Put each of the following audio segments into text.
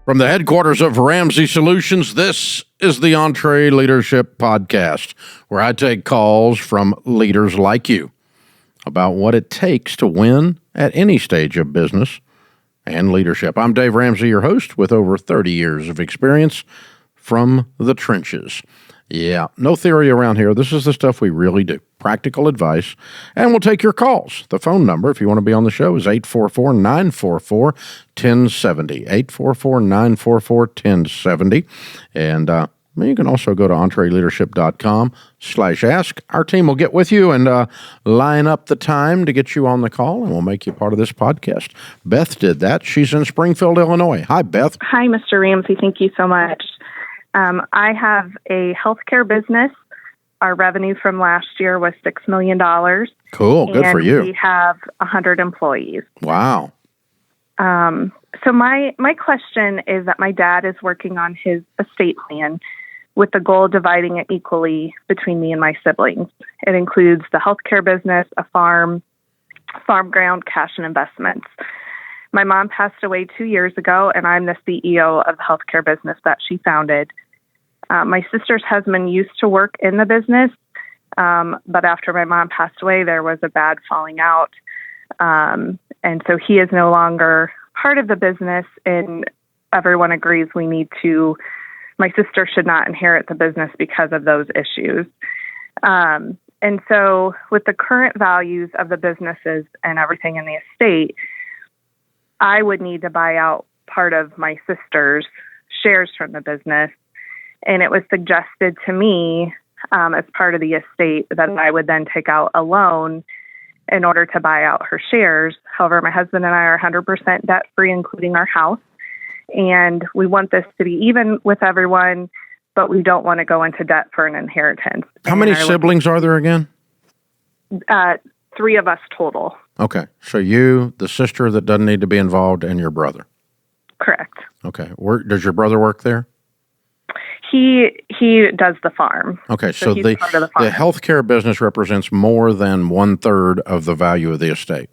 From the headquarters of Ramsey Solutions, this is the EntreLeadership Podcast, where I take calls from leaders like you about what it takes to win at any stage of business and leadership. I'm Dave Ramsey, your host, with over 30 years of experience from the trenches. Yeah, no theory around here. This is the stuff we really do. Practical advice. And we'll take your calls. The phone number, if you want to be on the show, is 844-944-1070. 844-944-1070. And you can also go to EntreLeadership.com/ask. Our team will get with you and line up the time to get you on the call, and we'll make you part of this podcast. Beth did that. She's in Springfield, Illinois. Hi, Beth. Hi, Mr. Ramsey. Thank you so much. I have a healthcare business. Our revenue from last year was $6 million. Cool. Good for you. We have 100 employees. Wow. So my question is that my dad is working on his estate plan with the goal of dividing it equally between me and my siblings. It includes the healthcare business, a farm ground, cash, and investments. My mom passed away 2 years ago, and I'm the CEO of the healthcare business that she founded. My sister's husband used to work in the business, but after my mom passed away, there was a bad falling out. And so he is no longer part of the business, and everyone agrees my sister should not inherit the business because of those issues. And so with the current values of the businesses and everything in the estate, I would need to buy out part of my sister's shares from the business. And it was suggested to me as part of the estate that I would then take out a loan in order to buy out her shares. However, my husband and I are 100% debt-free, including our house. And we want this to be even with everyone, but we don't want to go into debt for an inheritance. How many siblings are there again? 3 of us total. Okay. So you, the sister that doesn't need to be involved, and your brother. Correct. Okay. Does your brother work there? He does the farm. Okay. So he's part of the farm. The healthcare business represents more than 1/3 of the value of the estate.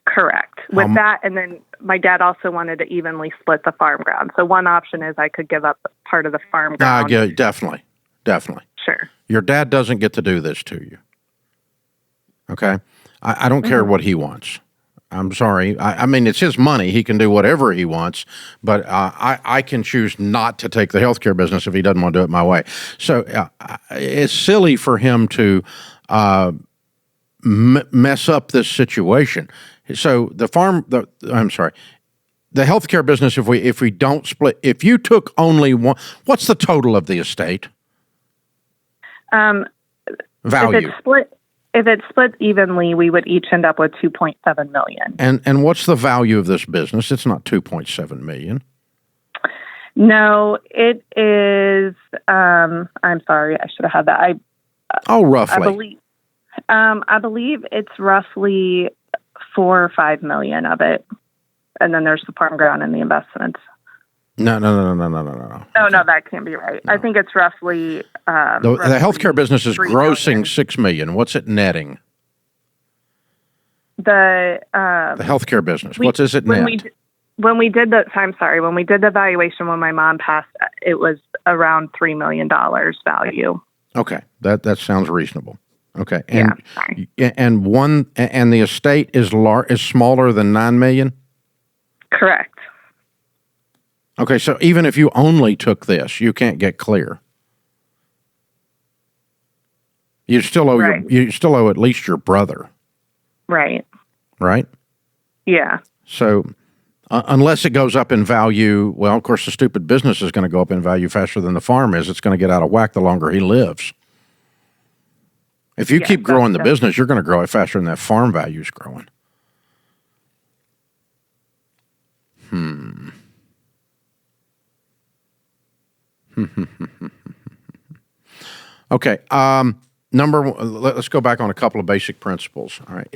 Correct. With that, and then my dad also wanted to evenly split the farm ground. So one option is I could give up part of the farm ground. Yeah, definitely. Sure. Your dad doesn't get to do this to you. Okay? I don't care what he wants. I'm sorry. I mean, it's his money. He can do whatever he wants, but I can choose not to take the healthcare business if he doesn't want to do it my way. So it's silly for him to mess up this situation. So the healthcare business, if we don't split, if you took only one, what's the total of the estate? Value. If it's split evenly, we would each end up with $2.7 million. And what's the value of this business? It's not $2.7 million. No, it is. I'm sorry, I should have had that. Roughly. I believe it's roughly $4 or $5 million of it, and then there's the farm ground and the investments. No. Oh, no, that can't be right. No. I think it's roughly... the healthcare business is grossing $6 million. What's it netting? The healthcare business. What is it net? When we did the valuation when my mom passed, it was around $3 million value. Okay, that sounds reasonable. Okay, and the estate is smaller than $9 million? Correct. Okay, so even if you only took this, you can't get clear. You still owe you still owe at least your brother. Right. Right? Yeah. So unless it goes up in value, well, of course, the stupid business is going to go up in value faster than the farm is. It's going to get out of whack the longer he lives. If you keep growing the business, you're going to grow it faster than that farm value is growing. Okay. Let's go back on a couple of basic principles. All right.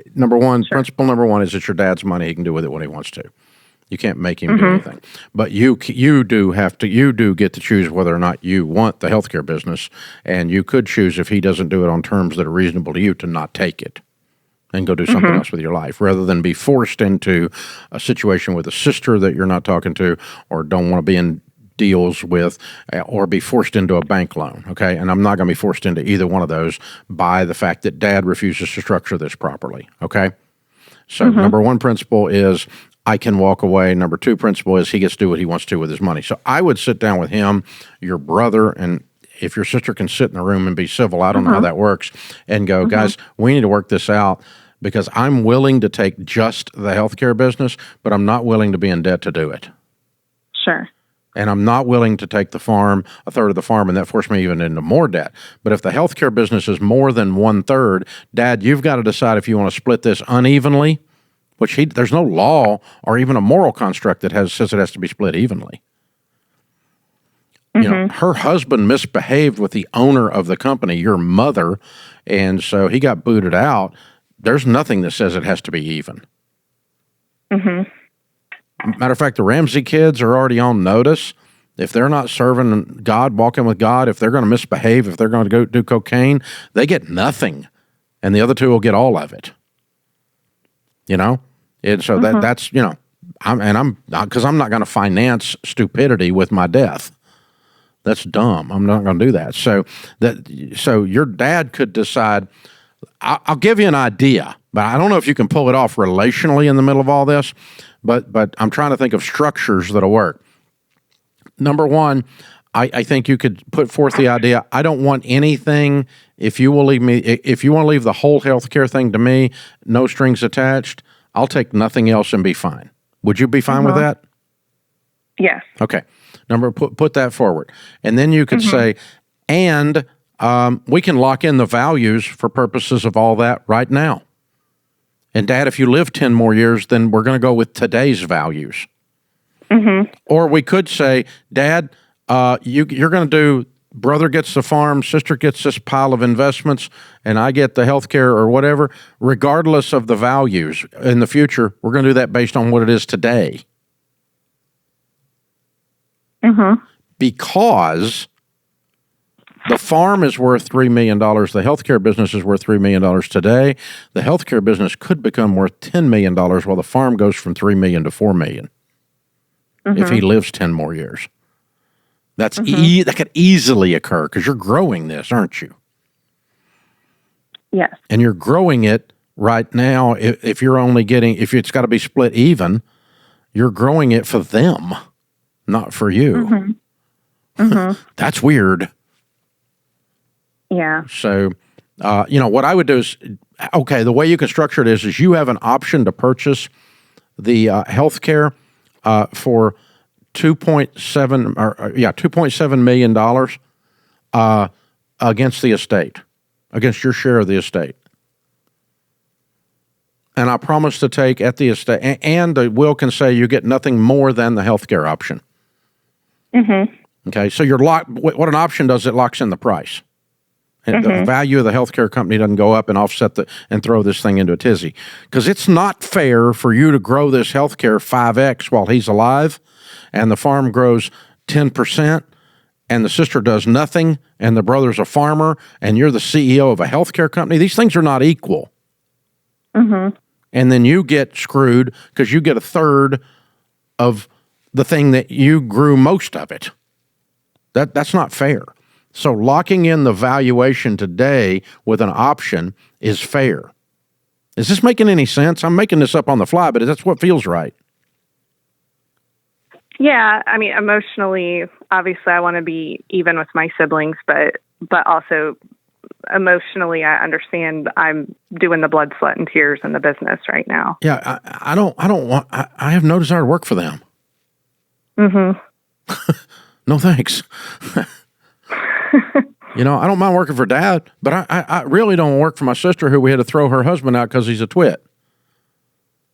Principle number one is it's your dad's money. He can do with it what he wants to. You can't make him do anything. But you do get to choose whether or not you want the healthcare business, and you could choose, if he doesn't do it on terms that are reasonable to you, to not take it. and go do something else with your life rather than be forced into a situation with a sister that you're not talking to or don't want to be in deals with or be forced into a bank loan, okay? And I'm not going to be forced into either one of those by the fact that dad refuses to structure this properly, okay? So number one principle is I can walk away. Number two principle is he gets to do what he wants to with his money. So I would sit down with him, your brother, and if your sister can sit in the room and be civil, I don't know how that works, and go, guys, we need to work this out because I'm willing to take just the healthcare business, but I'm not willing to be in debt to do it. Sure. And I'm not willing to take the farm, a third of the farm, and that forced me even into more debt. But if the healthcare business is more than 1/3, Dad, you've got to decide if you want to split this unevenly, which there's no law or even a moral construct that says it has to be split evenly. You know, her husband misbehaved with the owner of the company, your mother, and so he got booted out. There's nothing that says it has to be even. Matter of fact, the Ramsey kids are already on notice. If they're not serving God, walking with God, if they're going to misbehave, if they're going to go do cocaine, they get nothing, and the other two will get all of it. You know, and so that's because I'm not going to finance stupidity with my death. That's dumb. I'm not going to do that. So your dad could decide. I'll give you an idea, but I don't know if you can pull it off relationally in the middle of all this. But I'm trying to think of structures that'll work. Number one, I think you could put forth the idea, I don't want anything, if you want to leave the whole healthcare thing to me, no strings attached, I'll take nothing else and be fine. Would you be fine with that? Yes. Okay. Put that forward. And then you could say, and we can lock in the values for purposes of all that right now. And Dad, if you live 10 more years, then we're going to go with today's values. Or we could say, Dad, you're going to do, brother gets the farm, sister gets this pile of investments, and I get the healthcare or whatever, regardless of the values. In the future, we're going to do that based on what it is today. Because the farm is worth $3 million. The healthcare business is worth $3 million today. The healthcare business could become worth $10 million while the farm goes from $3 million to $4 million if he lives 10 more years. That could easily occur because you're growing this, aren't you? Yes. And you're growing it right now. If it's got to be split even, you're growing it for them, not for you. That's weird. Yeah. So, what I would do is, the way you can structure it is you have an option to purchase the healthcare for $2.7 million against the estate, against your share of the estate. And I promise to take at the estate, and the will can say you get nothing more than the healthcare option. Okay, so you're locked. What an option does, it locks in the price. And the value of the healthcare company doesn't go up and offset and throw this thing into a tizzy. Because it's not fair for you to grow this healthcare 5x while he's alive, and the farm grows 10%, and the sister does nothing, and the brother's a farmer, and you're the CEO of a healthcare company. These things are not equal. And then you get screwed because you get a third of the thing that you grew most of it. That's not fair. So locking in the valuation today with an option is fair. Is this making any sense? I'm making this up on the fly, but that's what feels right. Yeah, I mean, emotionally, obviously, I want to be even with my siblings, but also emotionally, I understand I'm doing the blood, sweat, and tears in the business right now. Yeah, I have no desire to work for them. No thanks. I don't mind working for Dad, but I really don't work for my sister who we had to throw her husband out because he's a twit.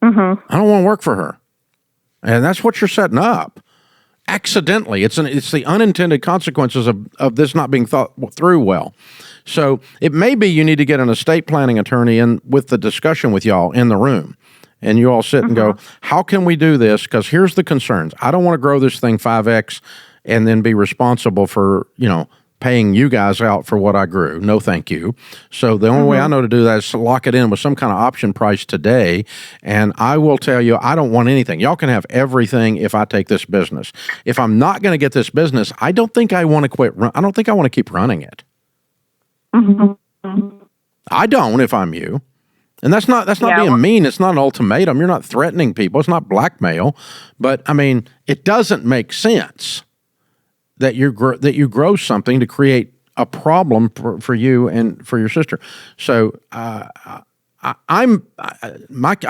I don't want to work for her. And that's what you're setting up. Accidentally. It's the unintended consequences of this not being thought through well. So it may be you need to get an estate planning attorney in with the discussion with y'all in the room. And you all sit and go, how can we do this? Because here's the concerns. I don't want to grow this thing 5X and then be responsible for, paying you guys out for what I grew. No, thank you. So the only way I know to do that is to lock it in with some kind of option price today. And I will tell you, I don't want anything. Y'all can have everything if I take this business. If I'm not going to get this business, I don't think I want to quit. I don't think I want to keep running it. I don't if I'm you. And that's not being mean. It's not an ultimatum. You're not threatening people. It's not blackmail. But, I mean, it doesn't make sense that you grow something to create a problem for you and for your sister. So I've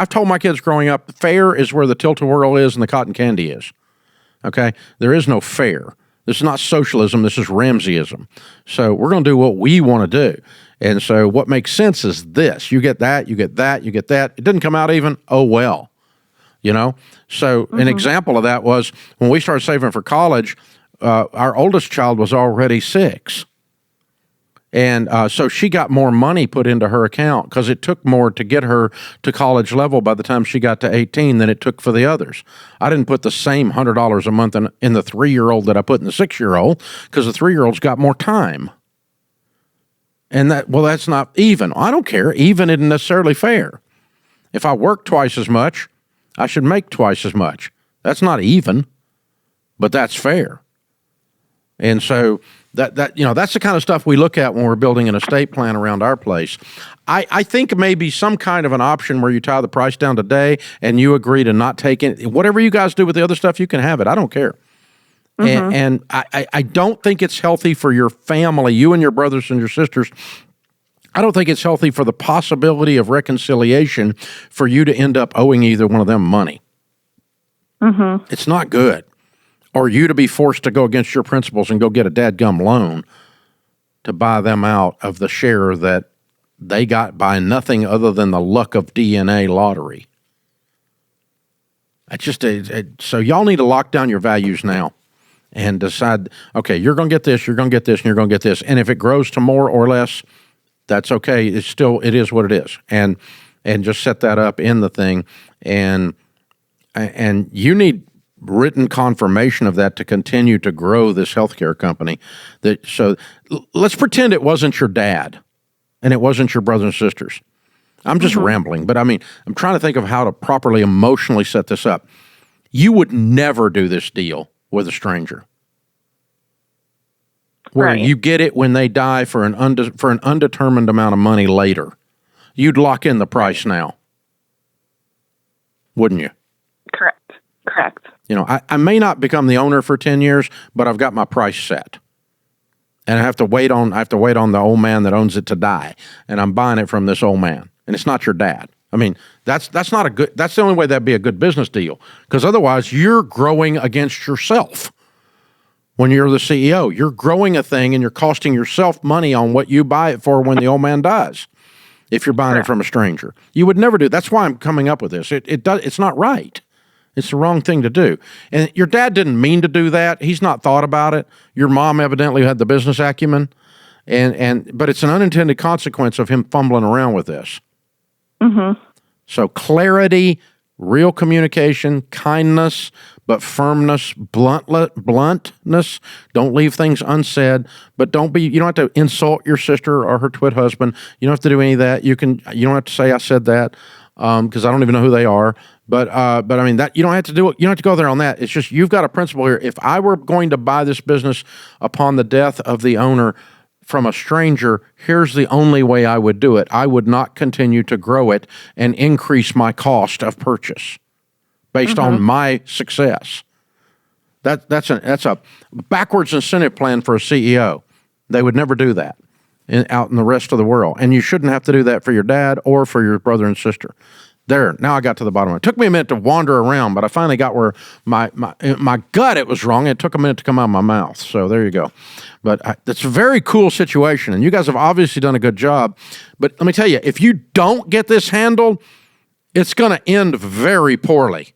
told my kids growing up, fair is where the tilt-a-whirl is and the cotton candy is. Okay? There is no fair. This is not socialism. This is Ramseyism. So we're going to do what we want to do. And so what makes sense is this. You get that, you get that, you get that. It didn't come out even. Oh, well. You know? So an example of that was when we started saving for college, our oldest child was already 6. And so she got more money put into her account because it took more to get her to college level by the time she got to 18 than it took for the others. I didn't put the same $100 a month in the 3-year-old that I put in the 6-year-old because the 3-year-old's got more time. And that's not even. I don't care. Even isn't necessarily fair. If I work twice as much, I should make twice as much. That's not even, but that's fair. And so that's the kind of stuff we look at when we're building an estate plan around our place. I think maybe some kind of an option where you tie the price down today and you agree to not take it. Whatever you guys do with the other stuff, you can have it. I don't care. And I don't think it's healthy for your family, you and your brothers and your sisters. I don't think it's healthy for the possibility of reconciliation for you to end up owing either one of them money. It's not good. Or you to be forced to go against your principles and go get a dadgum loan to buy them out of the share that they got by nothing other than the luck of DNA lottery. So y'all need to lock down your values now and decide, okay, you're going to get this, you're going to get this, and you're going to get this. And if it grows to more or less, that's okay. It is what it is. And just set that up in the thing. And you need written confirmation of that to continue to grow this healthcare company. So let's pretend it wasn't your dad and it wasn't your brothers and sisters. I'm just rambling, but I mean, I'm trying to think of how to properly emotionally set this up. You would never do this deal with a stranger where you get it when they die for an undetermined amount of money later. You'd lock in the price now, wouldn't you? Correct. I may not become the owner for 10 years, but I've got my price set. And I have to wait on the old man that owns it to die. And I'm buying it from this old man. And it's not your dad. I mean, that's the only way that'd be a good business deal. Because otherwise you're growing against yourself. When you're the CEO, you're growing a thing and you're costing yourself money on what you buy it for when the old man dies. If you're buying it from a stranger, you would never do. That's why I'm coming up with this. It's not right. It's the wrong thing to do. And your dad didn't mean to do that. He's not thought about it. Your mom evidently had the business acumen. But it's an unintended consequence of him fumbling around with this. So clarity, real communication, kindness, but firmness, bluntness. Don't leave things unsaid, but you don't have to insult your sister or her twit husband. You don't have to do any of that. You don't have to say I said that. Because I don't even know who they are, but I mean that you don't have to do it. You don't have to go there on that. It's just you've got a principle here. If I were going to buy this business upon the death of the owner from a stranger, here's the only way I would do it. I would not continue to grow it and increase my cost of purchase based on my success. That's a backwards incentive plan for a CEO. They would never do that out in the rest of the world. And you shouldn't have to do that for your dad or for your brother and sister. There, now I got to the bottom of it. It took me a minute to wander around, but I finally got where my gut, it was wrong. It took a minute to come out of my mouth. So there you go. But it's a very cool situation, and you guys have obviously done a good job. But let me tell you, if you don't get this handled, it's going to end very poorly.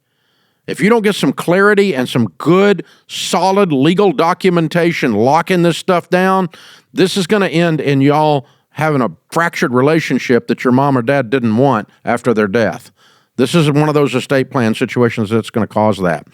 If you don't get some clarity and some good, solid legal documentation locking this stuff down, this is going to end in y'all having a fractured relationship that your mom or dad didn't want after their death. This is one of those estate plan situations that's going to cause that.